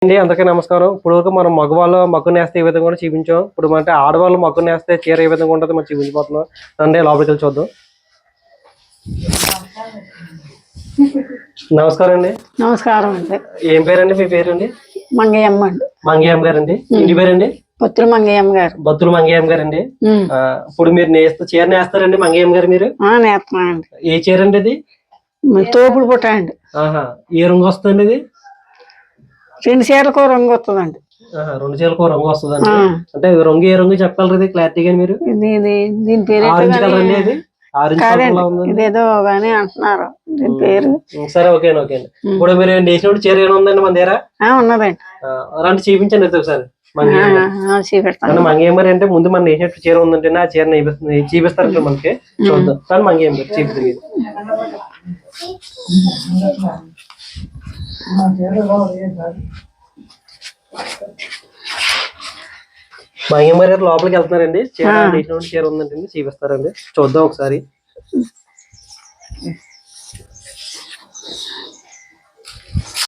అండి అందరికీ నమస్కారం. ఇప్పుడు వరకు మనం మగవాళ్ళు మగ్గు నేస్తే ఏ విధంగా కూడా చూపించాం. ఇప్పుడు అంటే ఆడవాళ్ళు మగ్గు నేస్తే చీర ఏ విధంగా ఉంటుందో మనం చూపించబోతున్నాం. రండి లోపలికి వెళ్ళి చూద్దాం. నమస్కారం అండి. నమస్కారం అండి. ఏం పేరండి మీ పేరండి? మంగయ్యమ్మ అండి. మంగయ్యమ్మ గారండి. ఇంటి పేరండి? బత్తుల మంగయ్యమ్మ గారు. బత్తుల మంగయ్యమ్మ గారండి. ఇప్పుడు మీరు చీర నేస్తారండి మంగయ్యమ్మ గారు మీరు? నేస్తున్నానండి. ఏ చీర అండి ఇది? తోపుడు పుట్ట అండి. ఏ రంగు వస్తుందండి ఇది? 2 చీరలకు రంగు వస్తుందండి. 2 చీరలకు రంగు వస్తుందండి. అంటే రంగు ఏ రంగు చెప్పగలరు ఇది క్లారిటీగా మీరు? దీని పేరు ఆరెంజ్ కలర్ అండి ఇది? ఇదేదో గానీ అంటున్నారు దీని పేరు. సరే ఓకే అండి. ఇప్పుడు మీరు నేసినప్పుడు చీర ఏమైనా ఉందండి మన దగ్గర? ఉన్నదండి. అలాంటి చూపించండి ఒకసారి. చూపెడతాను. మంగయ్యమ్మ అంటే ముందు మన నేసినట్టు చీర ఉందంటే ఆ చీర చూపిస్తారు మనకి. చూద్దాం కానీ మంగయ్యమ్మ చూపిస్తుంది. మంగయ్యమ్మ గారు లోపలికి వెళ్తున్నారండి. చీర నేసినప్పుడు చీర ఉందంటే చూపిస్తారండి. చూద్దాం ఒకసారి.